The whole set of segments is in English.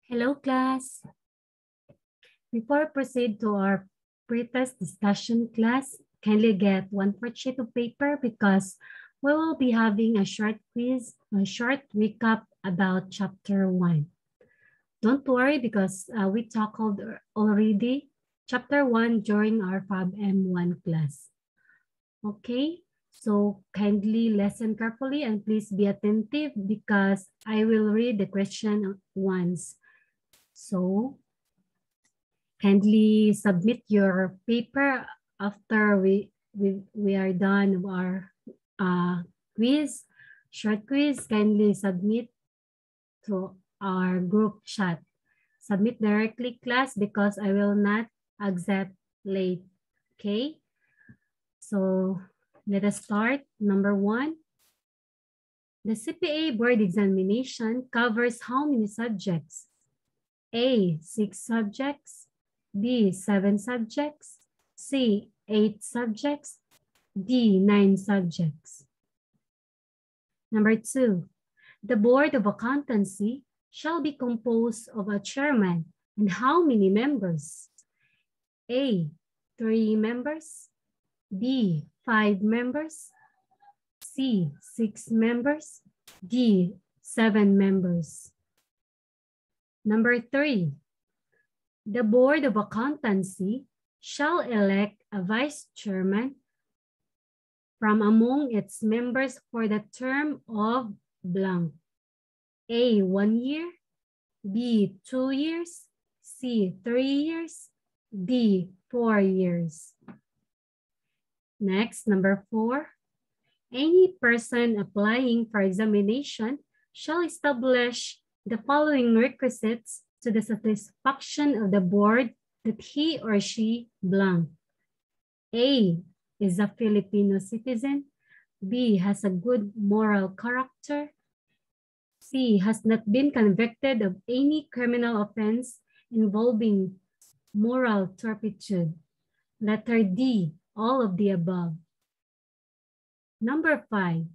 Hello, class. Before I proceed to our pretest discussion class, kindly get one per sheet of paper because we will be having a short quiz, a short recap about chapter 1. Don't worry because we tackled already chapter 1 during our FAB-M1 class. Okay, so kindly listen carefully and please be attentive because I will read the question once. So kindly submit your paper after we are done with our quiz, short quiz. Kindly submit to our group chat. Submit directly, class, because I will not accept late. Okay, so let us start. Number 1. The CPA board examination covers how many subjects? A, 6 subjects. B, 7 subjects. C, 8 subjects. D, 9 subjects. Number 2, the Board of Accountancy shall be composed of a chairman and how many members? A, 3 members. B, 5 members. C, 6 members. D, 7 members. Number 3, the Board of Accountancy shall elect a vice chairman from among its members for the term of blank. A, 1 year. B, 2 years. C, 3 years. D, 4 years. Next, number 4. Any person applying for examination shall establish the following requisites to the satisfaction of the board that he or she blank. A, is a Filipino citizen. B, has a good moral character. C, has not been convicted of any criminal offense involving moral turpitude. Letter D, all of the above. Number 5,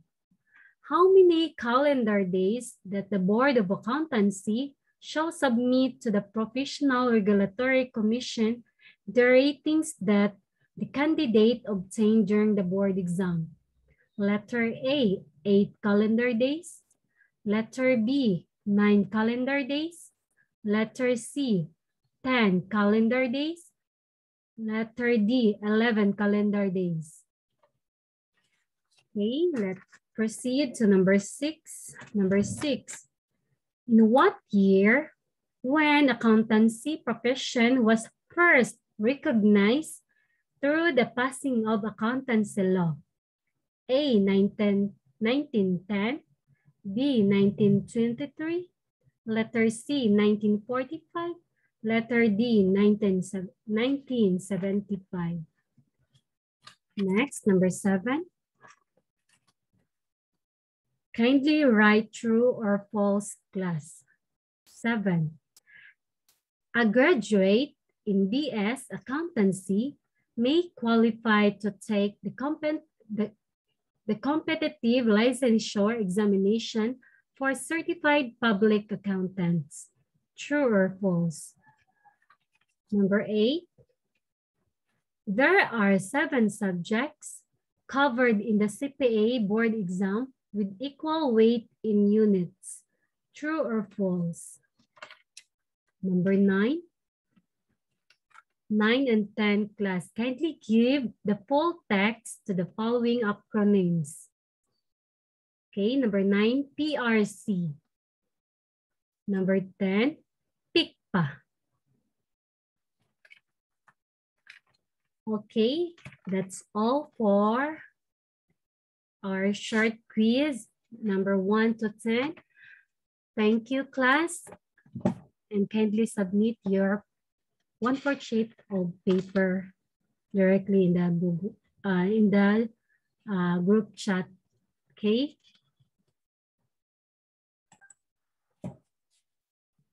how many calendar days that the Board of Accountancy shall submit to the Professional Regulatory Commission the ratings that the candidate obtained during the board exam? Letter A, 8 calendar days. Letter B, 9 calendar days. Letter C, 10 calendar days. Letter D, 11 calendar days. Okay, let's proceed to number 6. Number 6, in what year, when accountancy profession was first recognized through the passing of accountancy law? A, 1910. B, 1923. Letter C, 1945. Letter D, 1975. Next, number 7. Kindly write true or false, class. 7. A graduate in BS Accountancy may qualify to take the competitive licensure examination for certified public accountants. True or false? Number 8. There are 7 subjects covered in the CPA board exam with equal weight in units. True or false? Number 9. 9 and 10 class, kindly give the full text to the following acronyms. Okay, number 9, PRC. Number 10, PICPA. Okay, that's all for our short quiz, number 1 to 10. Thank you, class, and kindly submit your 1/4 sheet of paper directly in the group chat. Okay.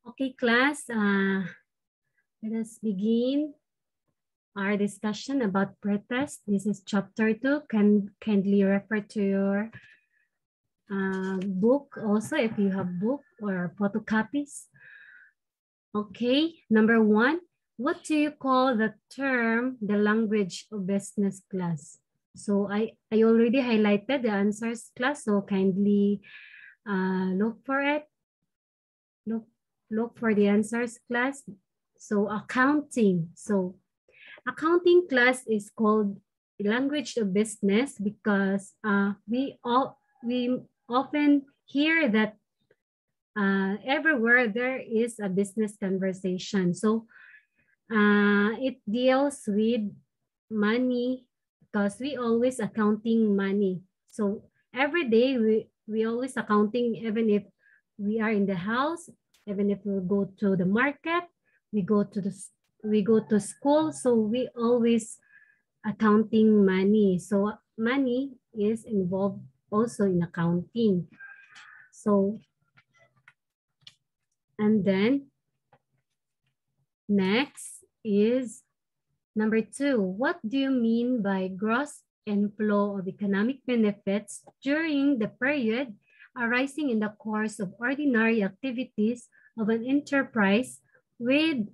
Okay, class. Let us begin our discussion about pretest. This is chapter 2. Kindly refer to your book also if you have book or photocopies. Okay, number 1, what do you call the term the language of business class? So I already highlighted the answers class, so kindly look for it. Look for the answers class. So accounting. So accounting class is called language of business because we often hear that everywhere there is a business conversation. So it deals with money because we always accounting money. So every day we always accounting, even if we are in the house, even if we go to the market, we go to school. So we always accounting money. So money is involved also in accounting. So, and then next is number 2. What do you mean by gross inflow of economic benefits during the period arising in the course of ordinary activities of an enterprise when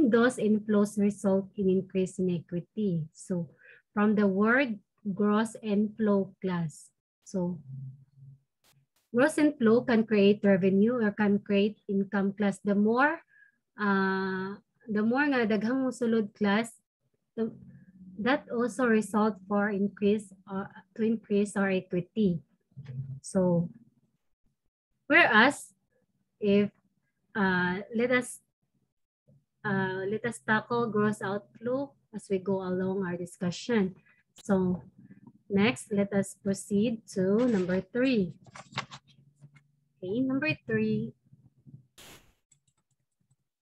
those inflows result in increase in equity? So from the word gross inflow class. So gross inflow can create revenue or can create income class. The more nga daghang mosulod class, that also result for increase to increase our equity. So whereas if let us tackle gross outflow as we go along our discussion. So next, let us proceed to number 3. Okay, number 3.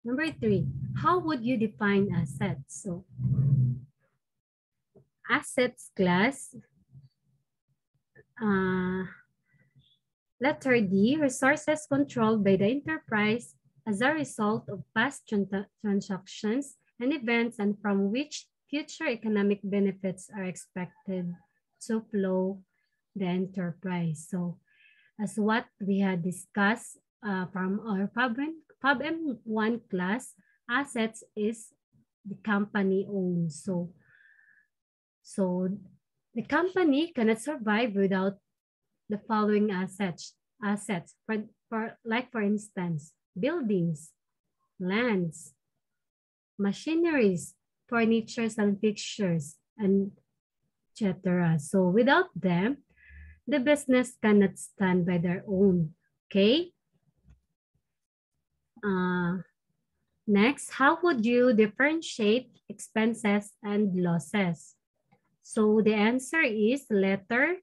Number 3, how would you define assets? So assets class, letter D, resources controlled by the enterprise as a result of past transactions and events and from which future economic benefits are expected to flow the enterprise. So as what we had discussed from our PubM1 class, assets is the company owns. So the company cannot survive without the following assets. For instance, buildings, lands, machineries, furnitures and fixtures, and etc. So without them, the business cannot stand by their own. Okay. Next, how would you differentiate expenses and losses? So the answer is letter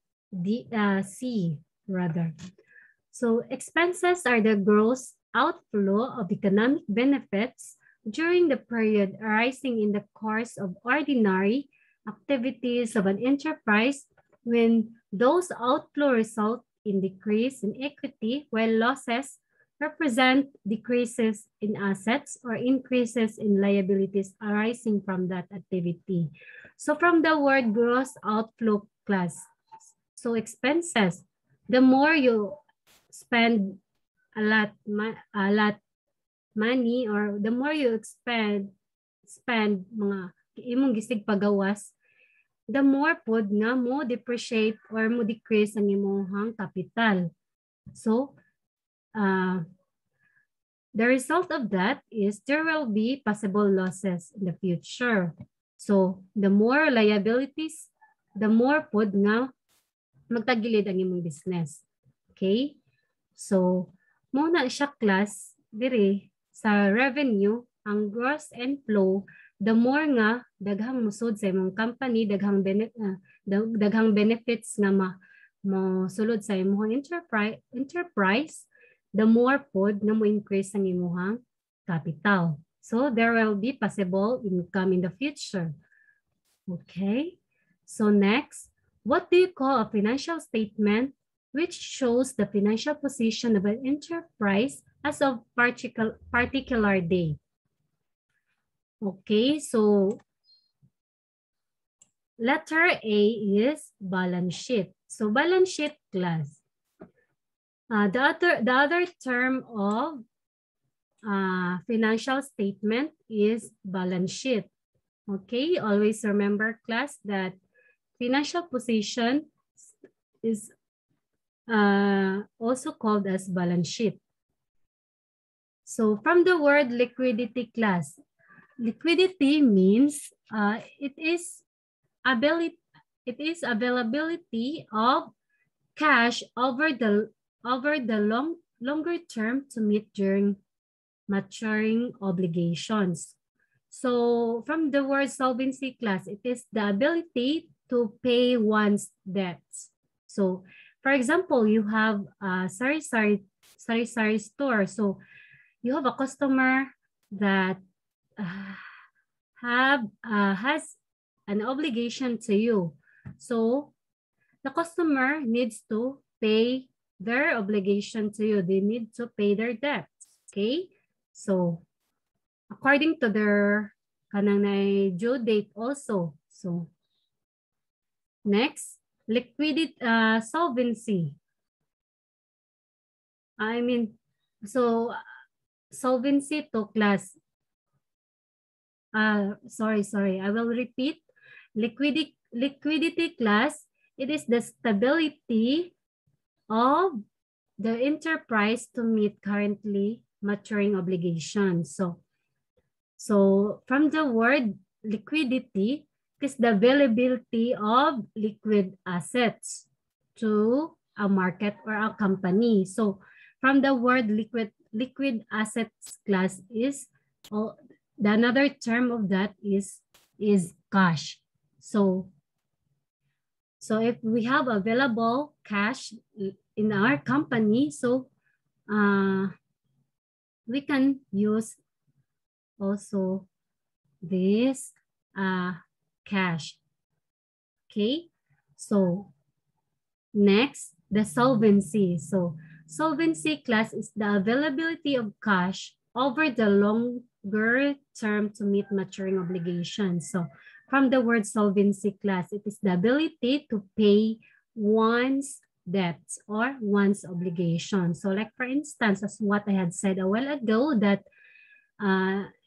C rather. So expenses are the gross outflow of economic benefits during the period arising in the course of ordinary activities of an enterprise when those outflow result in decrease in equity, while losses represent decreases in assets or increases in liabilities arising from that activity. So from the word gross outflow class, so expenses, the more you spend a lot money or the more you spend mga imong gisig pagawas, the more pod nga mo depreciate or mo decrease ang imong capital. So the result of that is there will be possible losses in the future. So the more liabilities, the more pod nga magtagilid ang imong business. Okay? So muna siya class dire sa revenue, ang gross inflow, the more nga daghang musod sa imong company, daghang benefits nga mo sulod sa imong enterprise, the more pod na mo increase ang imong capital. So there will be possible income in the future. Okay? So next, what do you call a financial statement which shows the financial position of an enterprise as of particular date? Okay, so letter A is balance sheet. So balance sheet class. The other term of financial statement is balance sheet. Okay, always remember class that financial position is also called as balance sheet. So from the word liquidity class, liquidity means it is availability of cash over the longer term to meet during maturing obligations. So from the word solvency class, it is the ability to pay one's debts. So for example, you have a sari-sari store. So you have a customer that has an obligation to you. So the customer needs to pay their obligation to you. They need to pay their debts. Okay? So according to their kanang due date also. So next, liquidity solvency. Solvency to class. Sorry. I will repeat. Liquidity class, it is the stability of the enterprise to meet currently maturing obligations. So from the word liquidity, it is the availability of liquid assets to a market or a company. So from the word liquid assets class is the another term of that is cash. So if we have available cash in our company, so we can use also this cash. Okay, so next, the solvency. So solvency class is the availability of cash over the longer term to meet maturing obligations. So from the word solvency class, it is the ability to pay one's debts or one's obligations. So like for instance, as what I had said a while ago, that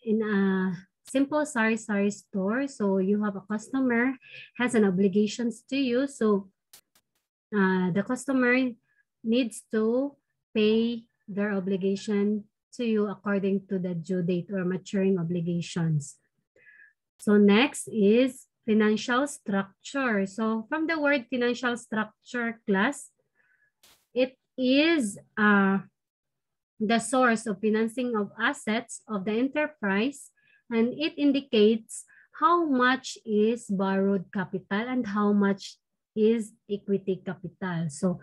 in a simple sari-sari store, so you have a customer has an obligations to you. So the customer needs to pay their obligation to you according to the due date or maturing obligations. So next is financial structure. So from the word financial structure class, it is the source of financing of assets of the enterprise, and it indicates how much is borrowed capital and how much is equity capital. So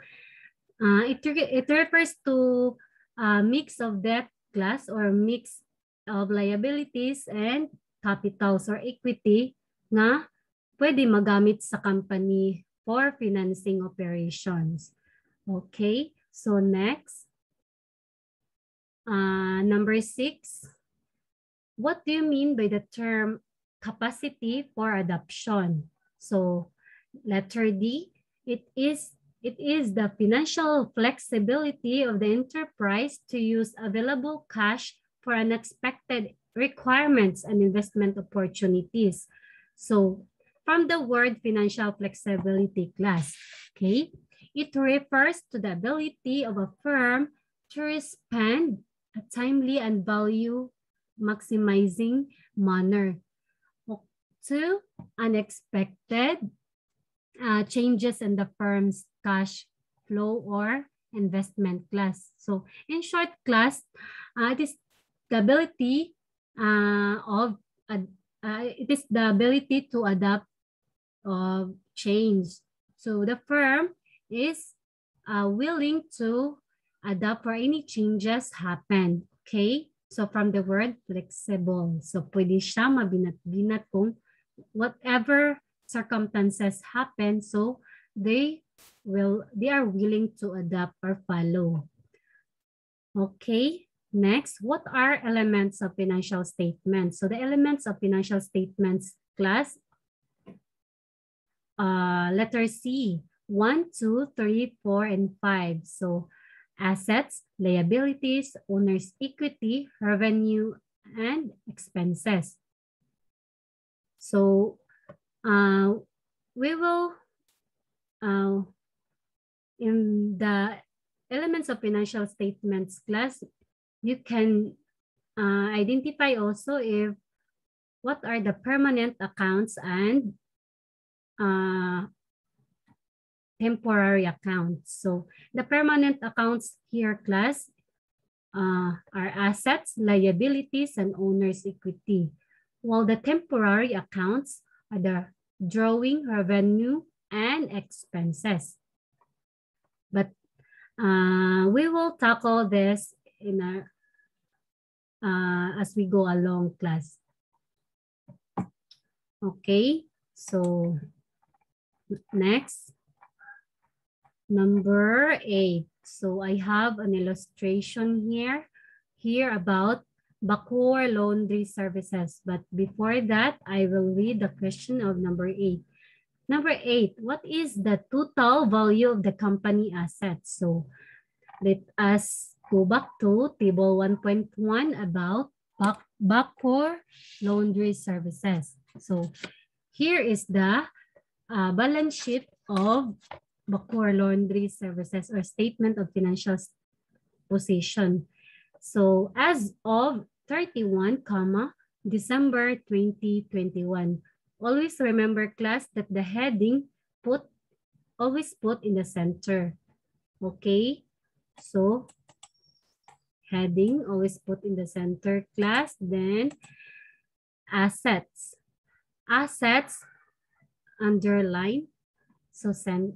it refers to a mix of debt class or mix of liabilities and capitals or equity na pwede magamit sa company for financing operations. Okay, so next. Number 6, what do you mean by the term capacity for adoption? So letter D, it is the financial flexibility of the enterprise to use available cash for unexpected requirements and investment opportunities. So from the word financial flexibility class, okay, it refers to the ability of a firm to respond a timely and value maximizing manner to unexpected changes in the firm's cash flow or investment class. So in short class, it is the ability to adapt of change. So the firm is willing to adapt for any changes happen. Okay? So from the word flexible. So pwede siya mabinat-binat kung whatever circumstances happen, so they are willing to adapt or follow. Okay, next, what are elements of financial statements? So the elements of financial statements class, letter C, 1, 2, 3, 4, and 5. So assets, liabilities, owner's equity, revenue, and expenses. So we will, in the elements of financial statements class, you can identify also what are the permanent accounts and temporary accounts. So the permanent accounts here, class, are assets, liabilities, and owner's equity. While the temporary accounts are the drawing, revenue, and expenses. But we will tackle this in our as we go along, class. Okay, so next, number 8. So I have an illustration here about Bacoor Laundry Services. But before that, I will read the question of number 8. Number 8, what is the total value of the company assets? So let us go back to table 1.1 about Bacoor Laundry Services. So here is the balance sheet of Bacoor Laundry Services, or statement of financial position. So as of 31, December 2021. Always remember, class, that the heading always put in the center. Okay? So heading always put in the center, class. Then assets. Assets underline. So the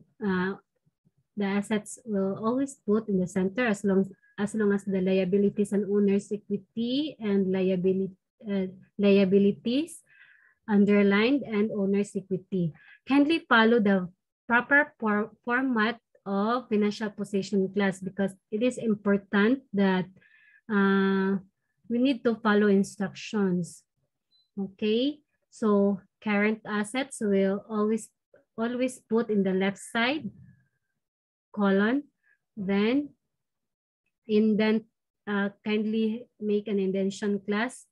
assets will always put in the center as long as the liabilities and owner's equity and liabilities underlined and owner's equity. Kindly follow the proper format of financial position, class, because it is important that we need to follow instructions. Okay, so current assets will always put in the left side column. Then indent, kindly make an indentation, class.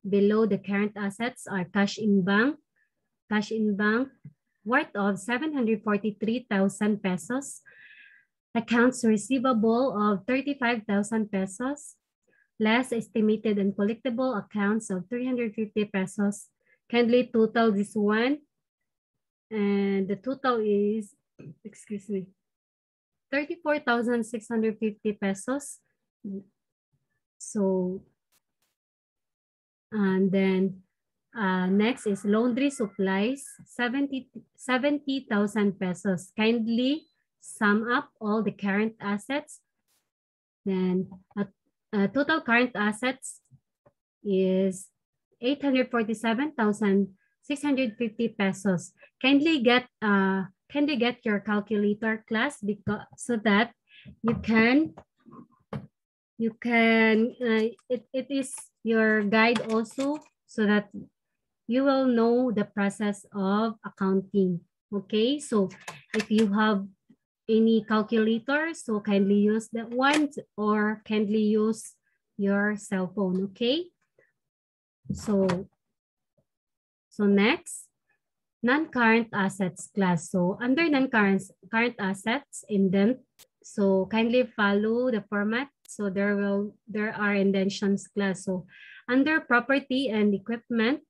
Below the current assets are cash in bank worth of 743,000 pesos, accounts receivable of 35,000 pesos, less estimated and collectible accounts of 350 pesos. Kindly total this one, and the total is, 34,650 pesos. So, and then next is laundry supplies, 70,000 pesos. Kindly sum up all the current assets. Then total current assets is 847,650 pesos. Kindly get your calculator, class, because so that it is your guide also, so that you will know the process of accounting. Okay, so if you have any calculator, so kindly use that one, or kindly use your cell phone. Okay, so next, non-current assets, class. So under non-current assets, indent. So kindly follow the format. So there are indentions, class. So under property and equipment,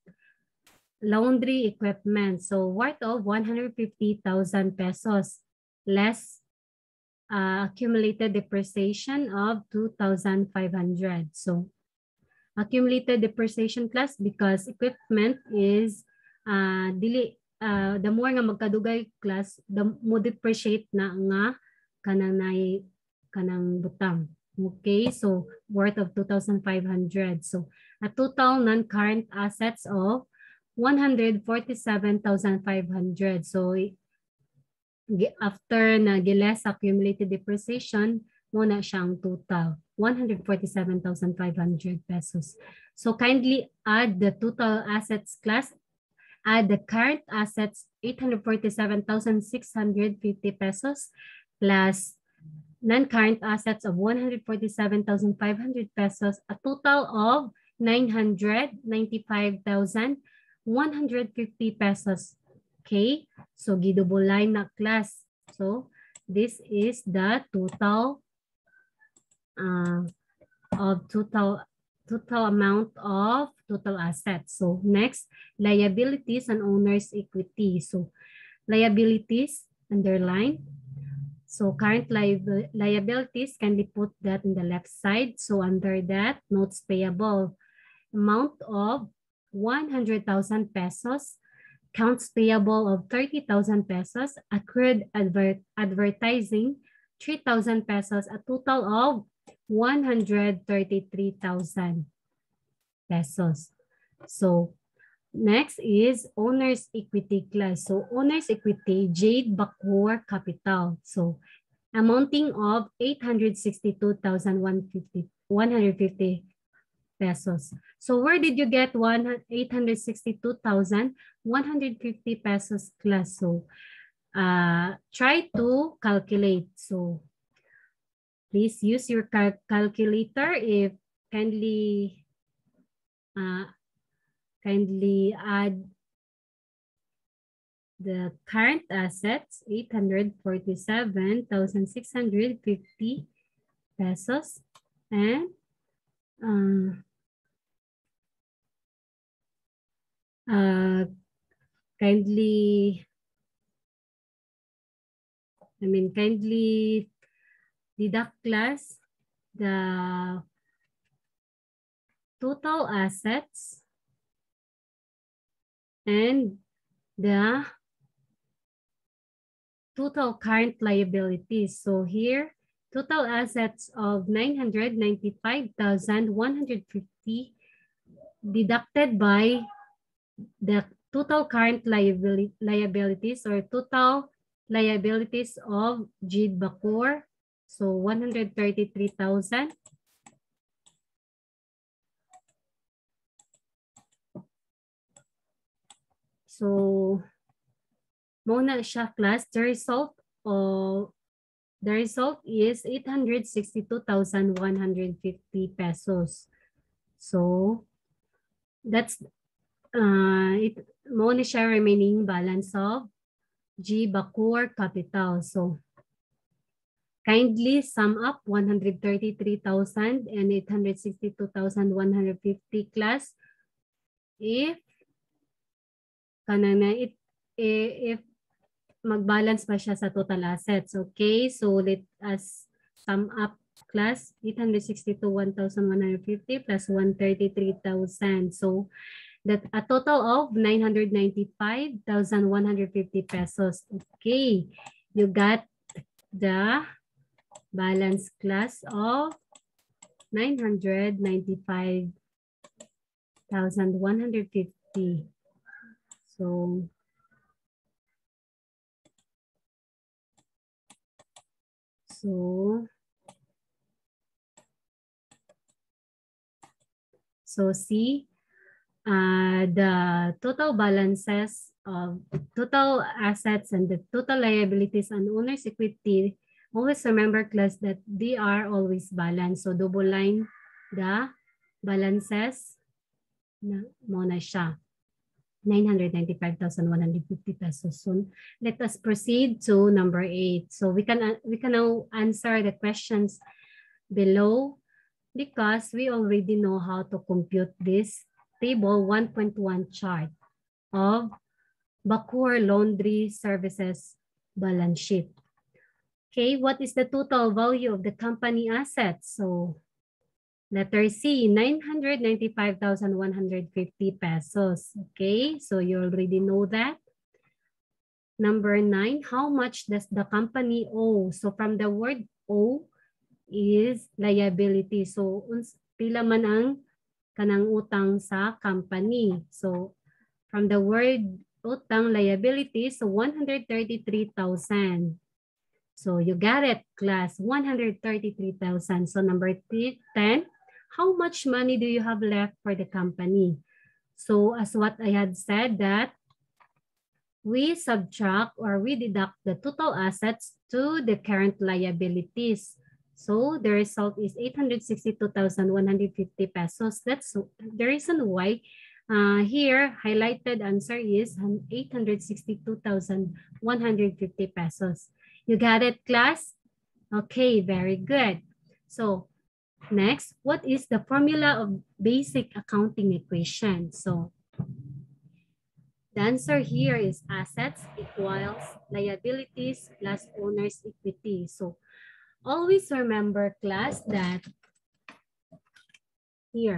laundry equipment, so worth of 150,000 pesos, less accumulated depreciation of 2,500. So accumulated depreciation, class, because equipment is the more nga magkadugay, class, the mo depreciate na nga kanang butang. Okay, so worth of 2,500. So a total non-current assets of 147,500. So after na giles accumulated depreciation, mo na siyang total 147,500 pesos. So kindly add the total assets, class. Add the current assets 847,650 pesos plus non-current assets of 147,500 pesos, a total of 995,150 pesos. Okay, so gidouble line na class. So this is the total of total amount of total assets. So next, liabilities and owner's equity. So liabilities, underline. So current liabilities can be put that in the left side. So under that, notes payable, amount of 100,000 pesos, accounts payable of 30,000 pesos, accrued advertising 3,000 pesos, a total of 133,000 pesos. So next is owner's equity class. So owner's equity, Jade Bacoor Capital. So amounting of 862,150 pesos. So where did you get 862,150 pesos class? So try to calculate. So please use your calculator. If kindly add the current assets, 847,650 pesos, and kindly deduct class the total assets and the total current liabilities. So here, total assets of 995,150 deducted by the total current liabilities or total liabilities of Jade Bacoor. So 133,000. So muna siya class, the result is 862,150 pesos. So that's muna siya remaining balance of G Bacoor Capital. So kindly sum up 133,000 and 862,150 class if mag-balance pa siya sa total assets. Okay, so let us sum up class 862,150 plus 133,000. So that a total of 995,150 pesos. Okay, you got the balance class of 995,150. So see, the total balances of total assets and the total liabilities and owner's equity, always remember class that they are always balanced. So double line the balances na muna siya. 995,150 pesos. So let us proceed to number 8. So we can now answer the questions below because we already know how to compute this table 1.1 chart of Bacoor Laundry Services balance sheet. Okay, what is the total value of the company assets? So letter C, 995,150 pesos. Okay, so you already know that. Number 9, how much does the company owe? So from the word owe is liability. So pila man ang kanang utang sa company. So from the word utang, liability, so 133,000. So you got it, class, 133,000. So number 10, how much money do you have left for the company? So as what I had said that we subtract or we deduct the total assets to the current liabilities. So the result is 862,150 pesos. That's the reason why here highlighted answer is 862,150 pesos. You got it, class? Okay, very good. So next, what is the formula of basic accounting equation? So the answer here is assets equals liabilities plus owner's equity. So always remember, class, that here,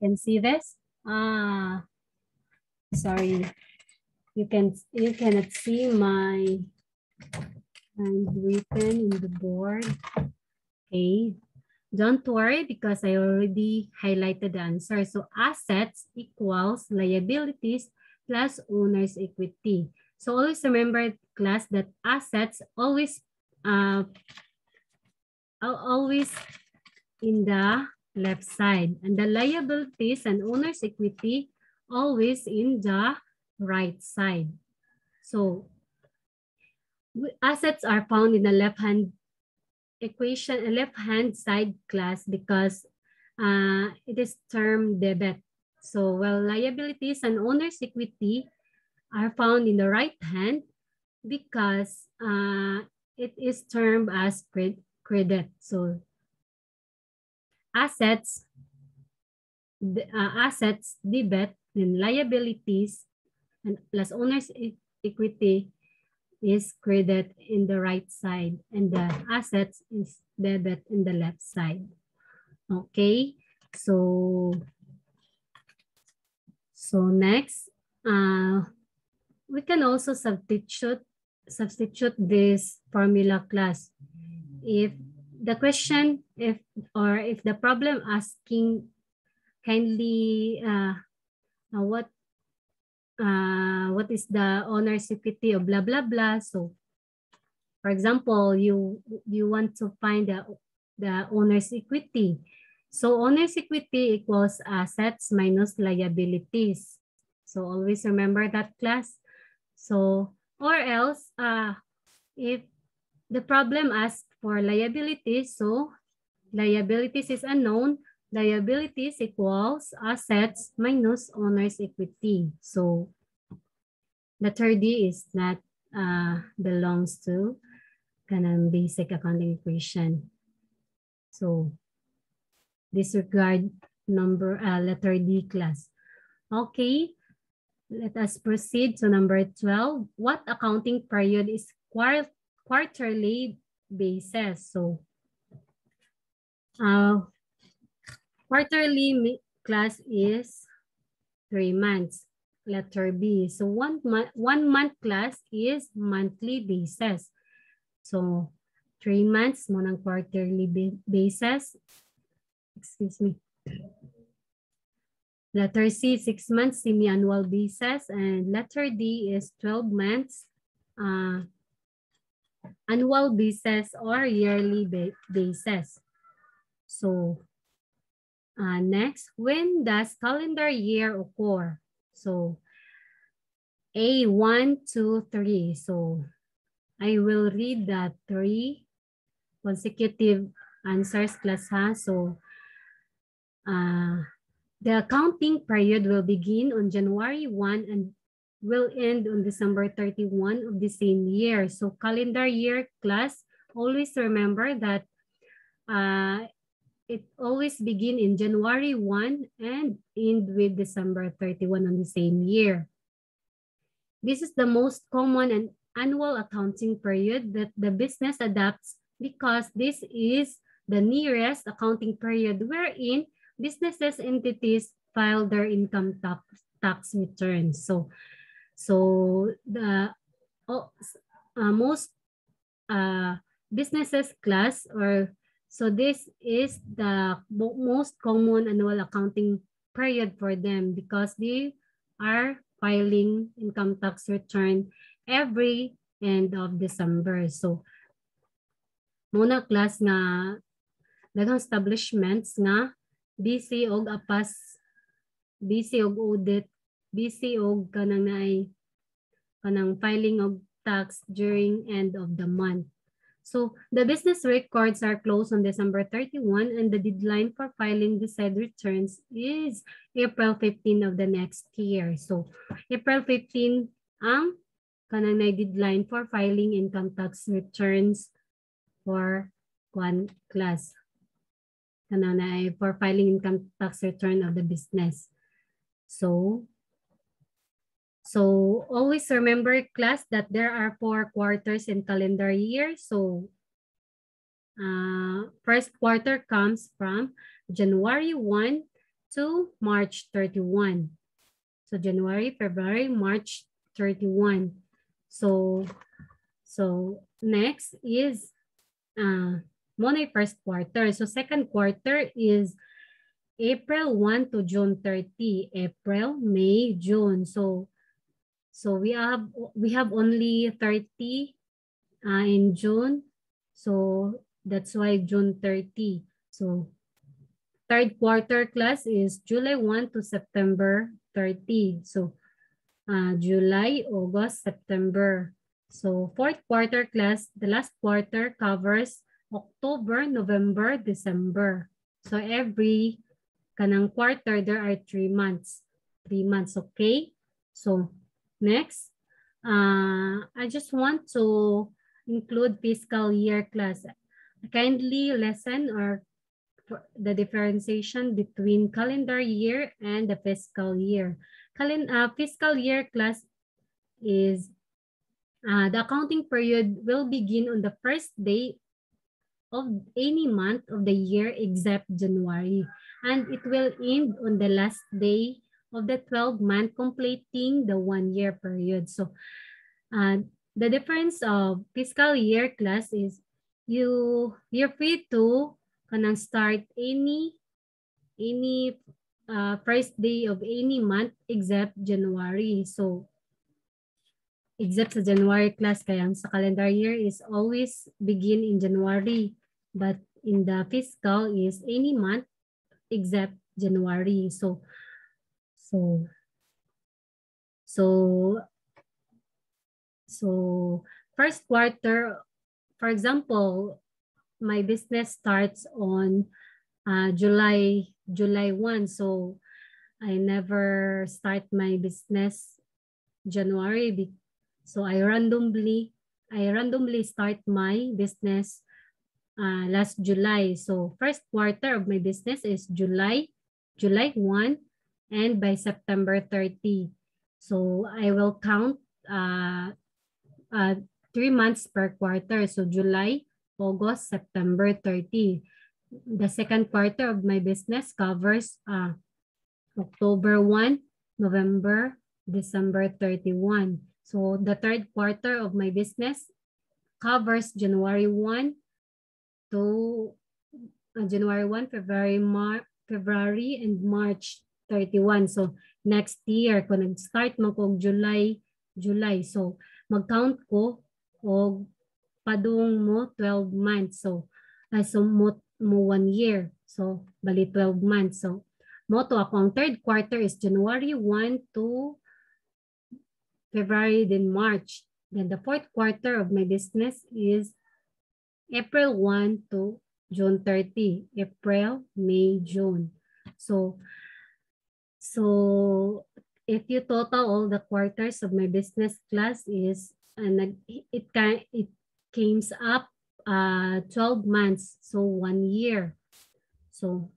can see this? Sorry, you cannot see my handwritten in the board. Okay, don't worry because I already highlighted the answer. So assets equals liabilities plus owner's equity. So always remember, class, that assets always in the left side, and the liabilities and owner's equity always in the right side. So assets are found in the left-hand equation, left-hand side, class, because it is termed debit. So while liabilities and owner's equity are found in the right hand because it is termed as credit. So assets debit, and liabilities and plus owner's equity is credit in the right side, and the assets is debit in the left side. Okay, so next, we can also substitute this formula, class. If the question, if the problem asking kindly what is the owner's equity of blah blah blah. So for example, you want to find the owner's equity. So owner's equity equals assets minus liabilities. So always remember that, class. So or else if the problem asks for liabilities, so liabilities is unknown. Liabilities equals assets minus owner's equity. So letter D is not belongs to kanang basic accounting equation. So disregard letter D, class. Okay, let us proceed to number 12. What accounting period is quarterly basis? So quarterly, class, is 3 months. Letter B. So 1 month, class, is monthly basis. So 3 months mo ng quarterly basis. Excuse me. Letter C, 6 months semi-annual basis, and letter D is 12 months annual basis or yearly basis. So next, when does calendar year occur? So A, 1, 2, 3. So I will read the 3 consecutive answers, class, ha. So the accounting period will begin on January 1 and will end on December 31 of the same year. So calendar year, class, always remember that it always begin in January 1 and end with December 31 on the same year. This is the most common and annual accounting period that the business adopts because this is the nearest accounting period wherein businesses entities file their income tax returns. So the most businesses, class, or so this is the most common annual accounting period for them because they are filing income tax return every end of December. So muna, class, nga daghang establishments nga busy og apas, busy og audit, busy og kanang naay kanang filing of tax during end of the month. So the business records are closed on December 31 and the deadline for filing the said returns is April 15 of the next year. So April 15 ang kanang deadline for filing income tax returns for one class. Kanang for filing income tax return of the business. So always remember, class, that there are 4 quarters in calendar year. So first quarter comes from January 1 to March 31. So January, February, March 31. So next is Monday first quarter. So second quarter is April 1 to June 30. April, May, June. So we have only 30 in June. So that's why June 30. So third quarter, class, is July 1 to September 30. So July, August, September. So fourth quarter, class, the last quarter covers October, November, December. So every kanang quarter, there are 3 months. 3 months, okay? So next, I just want to include fiscal year, class. Kindly listen or the differentiation between calendar year and the fiscal year. Fiscal year, class, is the accounting period will begin on the first day of any month of the year except January, and it will end on the last day of the 12th month, completing the 1-year period. So the difference of fiscal year, class, is you're free to start any first day of any month except January. So except sa January, class, kaya sa calendar year is always begin in January, but in the fiscal is any month except January. So first quarter, for example, my business starts on July 1. So I never start my business January. So I randomly start my business last July. So first quarter of my business is July 1, and by September 30. So I will count 3 months per quarter. So July, August, September 30. The second quarter of my business covers October 1, November, December 31. So the third quarter of my business covers January 1 to February, and March 31. So next year, kung nag-start mo kong July, so mag-count ko o padung mo 12 months. So mo 1 year. So bali 12 months. So mo to ako, ang third quarter is January 1 to February, then March. Then the fourth quarter of my business is April 1 to June 30. April, May, June. So if you total all the quarters of my business, class, is it comes up 12 months, so 1 year. So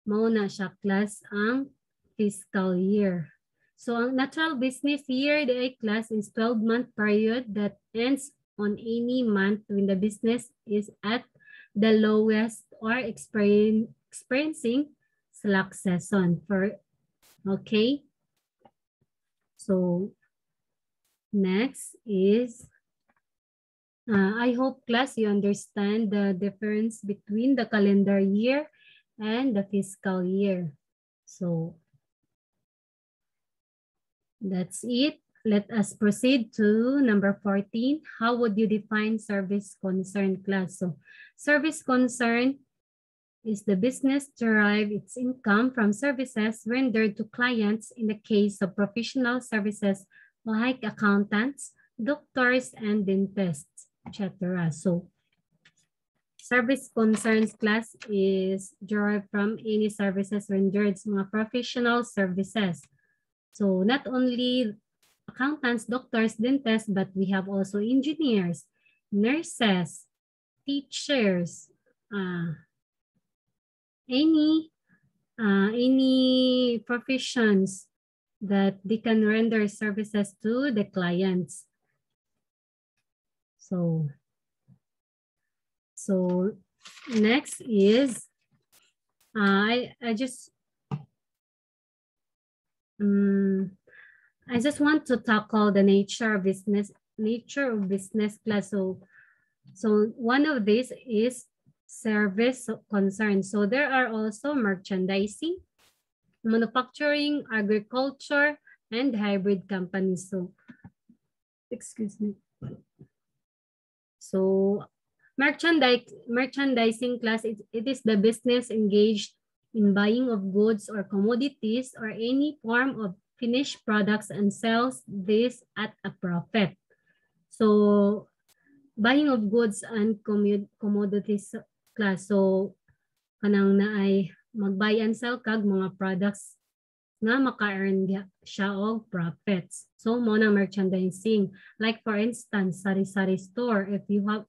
mauna siya, class, ang fiscal year. So ang natural business year, the class, is 12-month period that ends on any month when the business is at the lowest or experiencing slack season. Okay. So next is, I hope, class, you understand the difference between the calendar year and the fiscal year. So that's it. Let us proceed to number 14. How would you define service concern, class? So service concern is the business derive its income from services rendered to clients. In the case of professional services, like accountants, doctors, and dentists, etc. So service concerns class is derived from any services rendered sa mga professional services. So not only accountants, doctors, dentists, but we have also engineers, nurses, teachers, any professions that they can render services to the clients. So next is I just want to tackle the nature of business class. So one of these is service concerns. So there are also merchandising, manufacturing, agriculture, and hybrid companies. So, excuse me. So merchandising class, it is the business engaged in buying of goods or commodities or any form of finished products and sells this at a profit. So buying of goods and commodities class. So kanang na ay mag-buy and sell kag mga products nga maka-earn siya og profits. So mo na merchandising. Like for instance, sari-sari store, if you have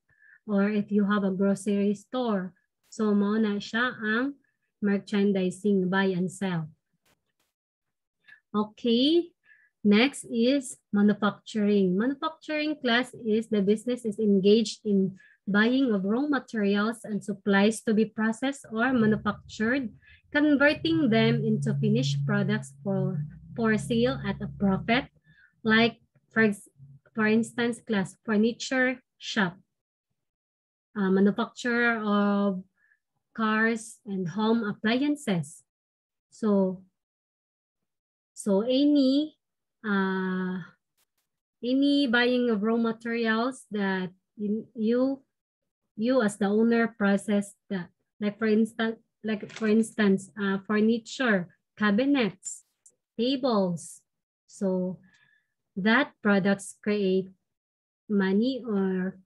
a grocery store. So mo na siya ang merchandising, buy and sell. Okay. Next is manufacturing. Manufacturing class is the business is engaged in buying of raw materials and supplies to be processed or manufactured, converting them into finished products for sale at a profit. Like for instance, class furniture shop, manufacturer of cars and home appliances. So any buying of raw materials that you as the owner process that, like for instance, furniture, cabinets, tables. So that products create money or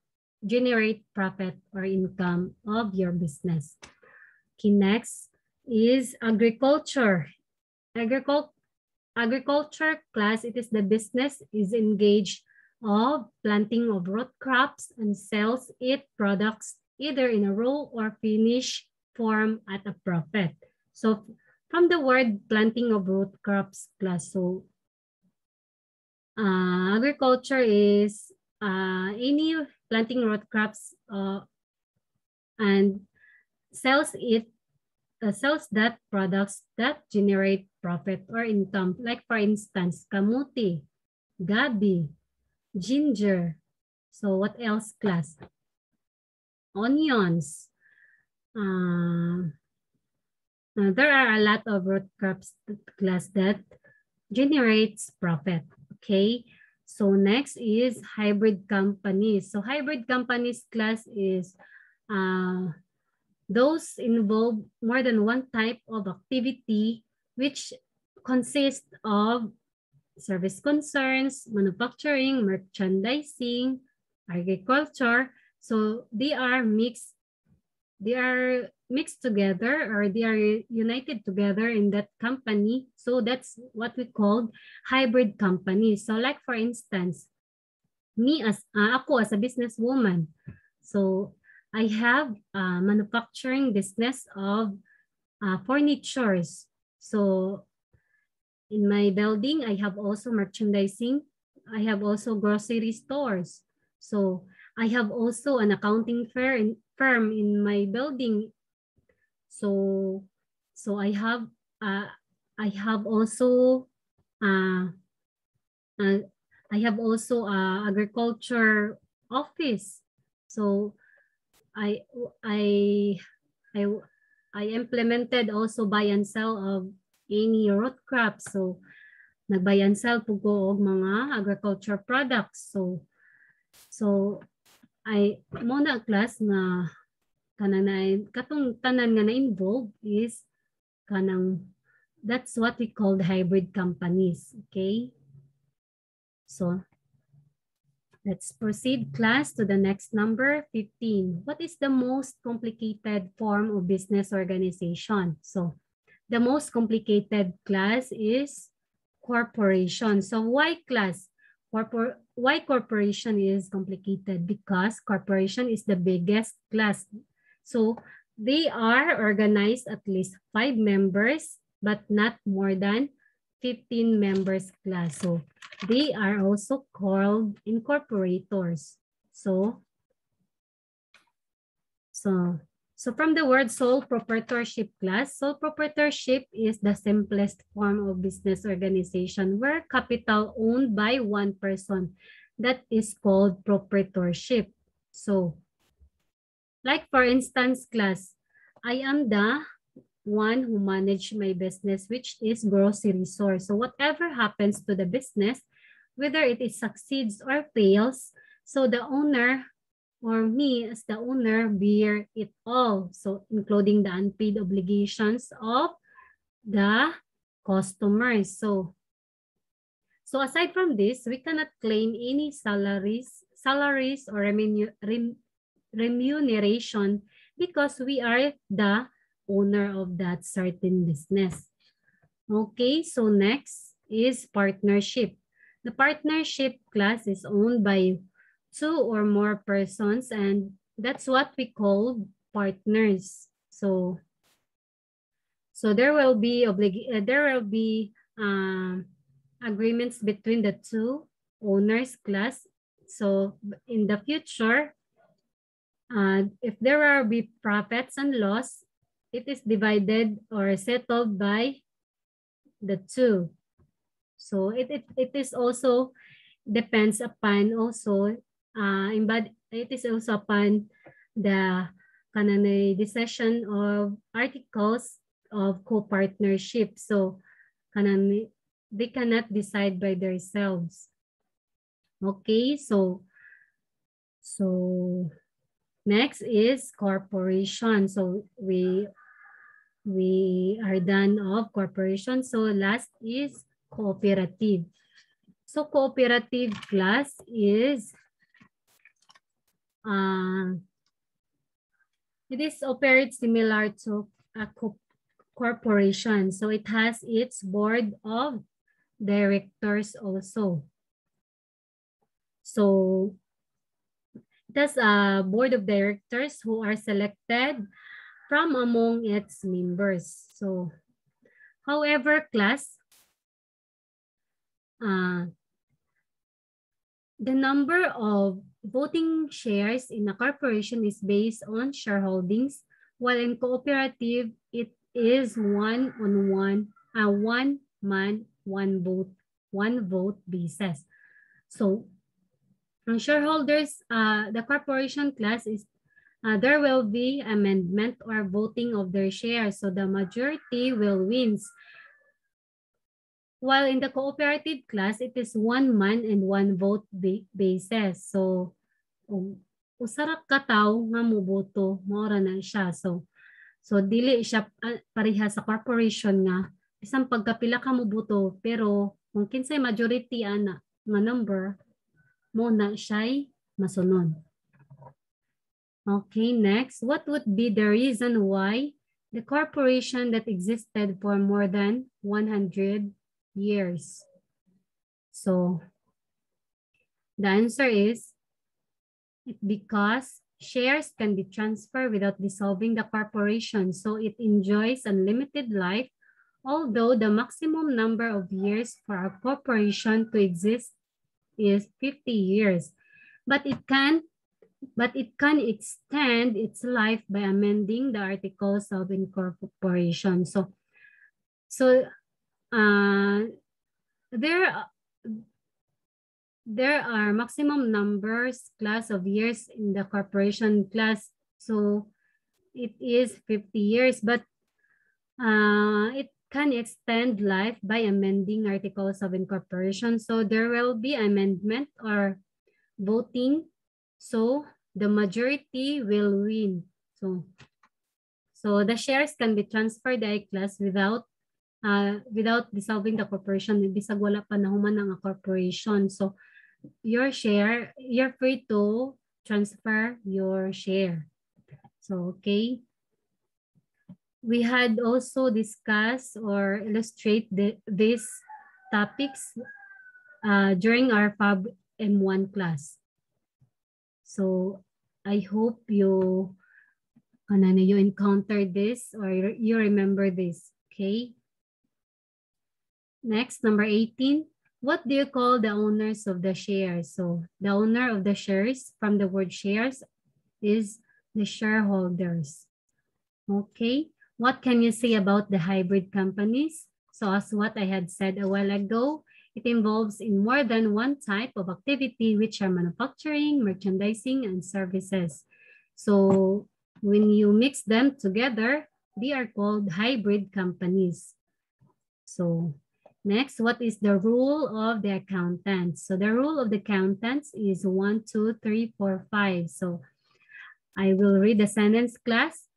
generate profit or income of your business. Okay, next is agriculture. Agriculture class, it is the business is engaged of planting of root crops and sells its products either in a raw or finished form at a profit. So from the word planting of root crops class, so agriculture is any planting root crops and sells that products that generate profit or income. Like for instance, kamuti, gabi, ginger. So what else class? Onions. There are a lot of root crops class that generates profit. Okay. So next is hybrid companies. So hybrid companies class is those involve more than one type of activity which consists of service concerns, manufacturing, merchandising, agriculture. So they are mixed together, or they are united together in that company. So that's what we call hybrid companies. So like for instance, ako as a businesswoman, so I have a manufacturing business of furnitures. So in my building, I have also merchandising. I have also grocery stores. So I have also an accounting firm in my building. So I have also agriculture office. So I implemented also buy and sell of any root crops. So nag-buy and sell po ko og mga agriculture products. So I muna class na katong tanan nga na-involve is that's what we call hybrid companies. Okay? So let's proceed, class, to the next number, 15. What is the most complicated form of business organization? So the most complicated, class, is corporation. So why, class? Why corporation is complicated? Because corporation is the biggest, class. So they are organized at least 5 members, but not more than 15 members, class. So they are also called incorporators. So from the word sole proprietorship, class, sole proprietorship is the simplest form of business organization where capital owned by one person. That is called proprietorship. So, like for instance, class, I am the one who manage my business, which is grocery store. So whatever happens to the business, whether it is succeeds or fails, so the owner or me as the owner bear it all. So including the unpaid obligations of the customers. So aside from this, we cannot claim any salaries or remuneration because we are the owner of that certain business. Okay, so next is partnership. The partnership, class, is owned by 2 or more persons, and that's what we call partners. So there will be agreements between the 2 owners, class. So in the future, if there will be profits and loss, it is divided or settled by the 2. So it is also depends upon also it is also upon the decision of articles of co-partnership. So they cannot decide by themselves. Okay, so next is corporation. So we are done of corporation. So last is cooperative. So cooperative, class, is it is operates similar to a corporation. So it has its board of directors also. So it has a board of directors who are selected from among its members. So, however, class, the number of voting shares in a corporation is based on shareholdings, while in cooperative, it is one man, one vote basis. So, on shareholders, the corporation, class, is there will be amendment or voting of their shares, so the majority will wins. While in the cooperative, class, it is one man and one vote basis. So usarak kataw nga moboto mora na siya. So dili siya pareha sa corporation nga isang pagkapila ka moboto pero kung kinsay majority ana nga number mo na siya'y masunod. Okay, next, what would be the reason why the corporation that existed for more than 100 years? So the answer is because shares can be transferred without dissolving the corporation, so it enjoys unlimited life, although the maximum number of years for a corporation to exist is 50 years. But it can extend its life by amending the articles of incorporation. So there are maximum numbers, class, of years in the corporation, class. So it is 50 years, but it can extend life by amending articles of incorporation. So there will be amendment or voting. So the majority will win. So the shares can be transferred to a class without without dissolving the corporation, bisag wala pa nahuman ang corporation. So your share, you're free to transfer your share. So, okay. We had also discussed or illustrate these topics during our FAB M1 class. So I hope you encountered this or you remember this, okay? Next, number 18. What do you call the owners of the shares? So the owner of the shares from the word shares is the shareholders. Okay, what can you say about the hybrid companies? So as what I had said a while ago, it involves in more than one type of activity, which are manufacturing, merchandising, and services. So when you mix them together, they are called hybrid companies. So next, what is the rule of the accountants? So the rule of the accountants is 1, 2, 3, 4, 5. So I will read the sentence, class.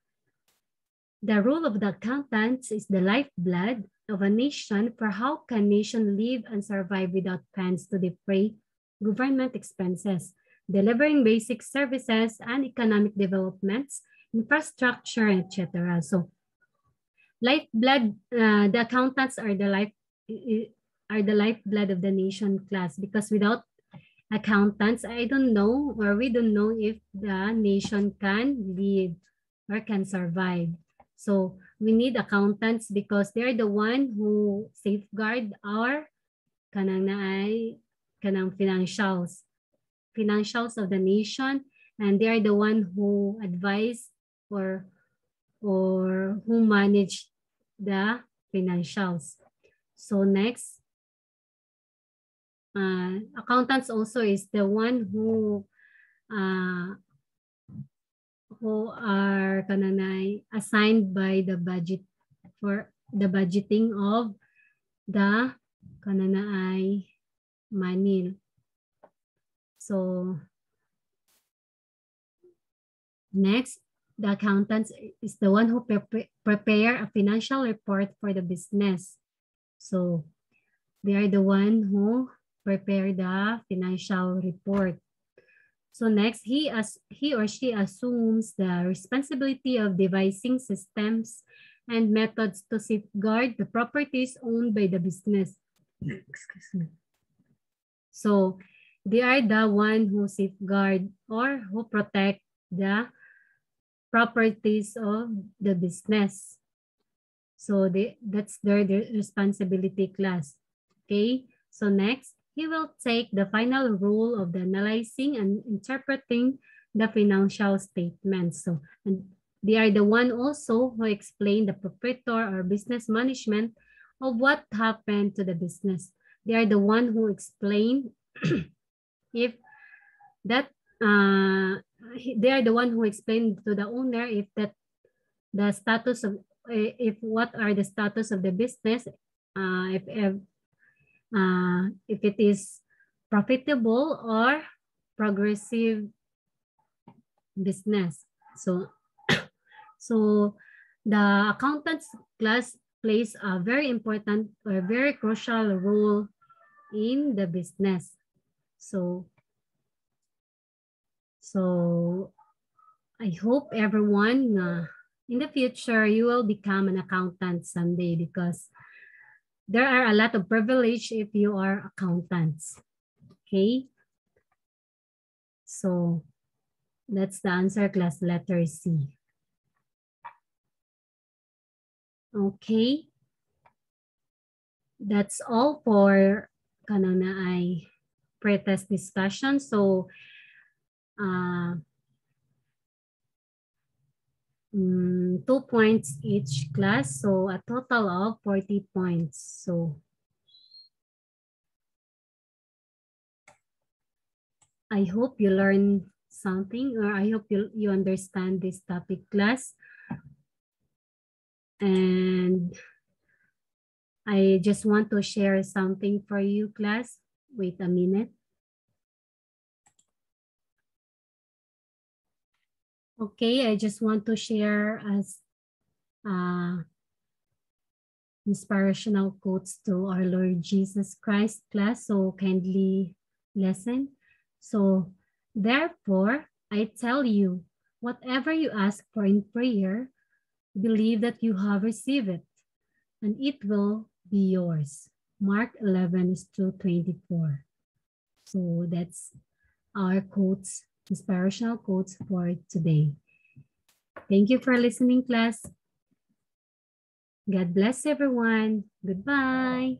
The rule of the accountants is the lifeblood of a nation, for how can a nation live and survive without funds to defray government expenses, delivering basic services and economic developments, infrastructure, etc. So lifeblood, the accountants are the lifeblood of the nation, class, because without accountants, I don't know, or we don't know if the nation can live or can survive. So we need accountants because they're the one who safeguard our financials of the nation, and they are the one who advise or who manage the financials. So next, accountants also is the one who are assigned by the budget for the budgeting of the money. So next, the accountants is the one who prepare a financial report for the business. So they are the one who prepare the financial report. So next, he or she assumes the responsibility of devising systems and methods to safeguard the properties owned by the business. Excuse me. So they are the one who safeguard or who protect the properties of the business. So that's their responsibility, class. Okay, so next, he will take the final role of the analyzing and interpreting the financial statements. So and they are the one also who explain the proprietor or business management of what happened to the business. They are the one who explain if that they are the one who explain to the owner if that the status of what are the status of the business, if it is profitable or progressive business. So so the accountants class plays a very important or very crucial role in the business. So I hope everyone in the future you will become an accountant someday, because there are a lot of privilege if you are accountants. Okay. So that's the answer, class, letter C. Okay. That's all for pretest discussion. So 2 points each, class. So a total of 40 points. So I hope you learn something, or I hope you understand this topic, class. And I just want to share something for you, class. Wait a minute. Okay, I just want to share as inspirational quotes to our Lord Jesus Christ class. So kindly listen. So therefore, I tell you, whatever you ask for in prayer, believe that you have received it, and it will be yours. Mark 11:24. So that's our quotes, inspirational quotes for today. Thank you for listening, class. God bless everyone. Goodbye.